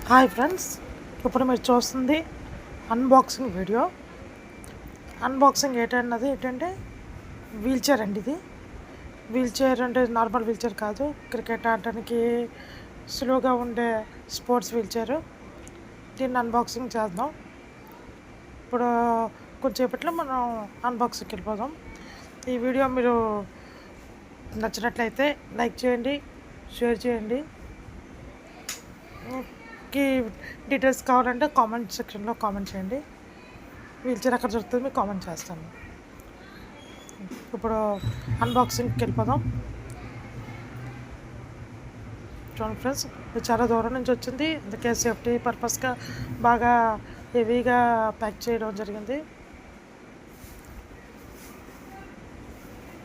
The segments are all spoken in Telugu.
హాయ్ ఫ్రెండ్స్, ఇప్పుడు మీరు చూస్తుంది అన్బాక్సింగ్ వీడియో. అన్బాక్సింగ్ ఏంటంటే వీల్ చైర్ అండి. ఇది వీల్ చైర్ అంటే నార్మల్ వీల్ చైర్ కాదు, క్రికెట్ ఆడటానికి సులువుగా ఉండే స్పోర్ట్స్ వీల్ చైర్. దీన్ని అన్బాక్సింగ్ చేద్దాం. ఇప్పుడు కొంచెంసేపట్లో మనం అన్బాక్సింగ్కి వెళ్ళిపోదాం. ఈ వీడియో మీరు నచ్చినట్లయితే లైక్ చేయండి, షేర్ చేయండి. డీటెయిల్స్ కావాలంటే కామెంట్ సెక్షన్లో కామెంట్ చేయండి. వీల్ చైర్ ఎక్కడ దొరుకుతుంది మీకు కామెంట్ చేస్తాను. ఇప్పుడు అన్బాక్సింగ్కి వెళ్ళిపోదాం. చూడండి ఫ్రెండ్స్, ఇది చాలా దూరం నుంచి వచ్చింది, అందుకే సేఫ్టీ పర్పస్గా బాగా హెవీగా ప్యాక్ చేయడం జరిగింది.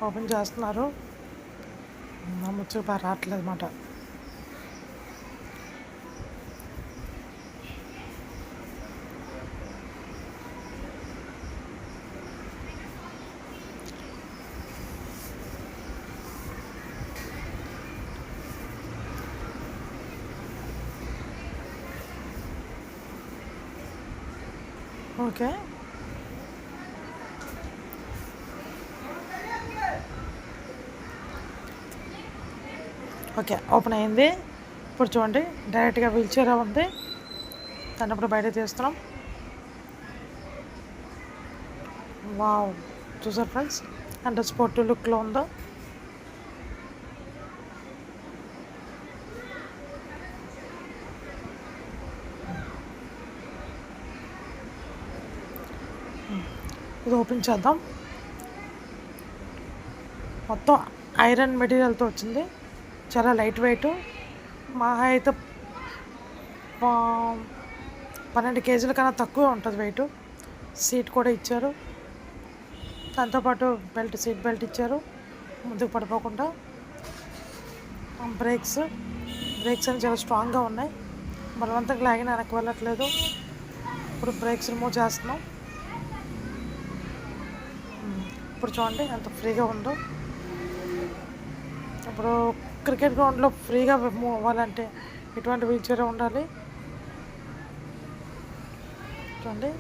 ఓపెన్ చేస్తున్నారు, ముచ్చు బాగా రావట్లేదు అన్నమాట. ఓకే, ఓపెన్ అయింది. ఇప్పుడు చూడండి, డైరెక్ట్గా వీల్ చైర్ ఉంది. దాన్ని ఇప్పుడు బయట తీస్తున్నాం. వావ్, చూసారు ఫ్రెండ్స్ ఎంత స్పోర్టివ్ లుక్లో ఉందో. ఇది ఓపెన్ చేద్దాం. మొత్తం ఐరన్ మెటీరియల్తో వచ్చింది, చాలా లైట్ వెయిట్. మా అయితే 12 కేజీల కన్నా తక్కువ ఉంటుంది వెయిట్. సీట్ కూడా ఇచ్చారు, దాంతోపాటు సీట్ బెల్ట్ ఇచ్చారు ముందుకు పడిపోకుండా. బ్రేక్స్ అని చాలా స్ట్రాంగ్గా ఉన్నాయి, బలవంతంగా లాగిన వెనక్కి వెళ్ళట్లేదు. ఇప్పుడు బ్రేక్స్ రిమూవ్ చేస్తున్నాం. ఇప్పుడు చూడండి ఎంత ఫ్రీగా ఉందో. ఇప్పుడు క్రికెట్ గ్రౌండ్లో ఫ్రీగా మూవ్ అవ్వాలంటే ఇటువంటి వీల్ చైర్ ఉండాలి. చూడండి,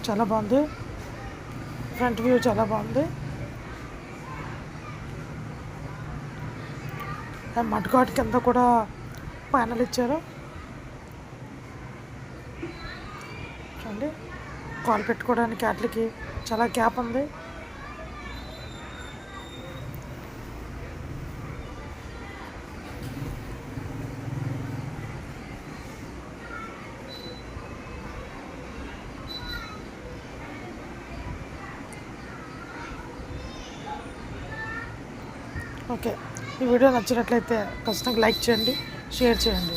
చాలా బాగుంది. ఫ్రంట్ వ్యూ చాలా బాగుంది. మడ్గాడ్ కింద కూడా ప్యానల్ ఇచ్చారు. చూడండి, కాల్ పెట్టుకోవడానికి వాటికి చాలా గ్యాప్ ఉంది. ఓకే, ఈ వీడియో నచ్చినట్లయితే ఖచ్చితంగా లైక్ చేయండి, షేర్ చేయండి.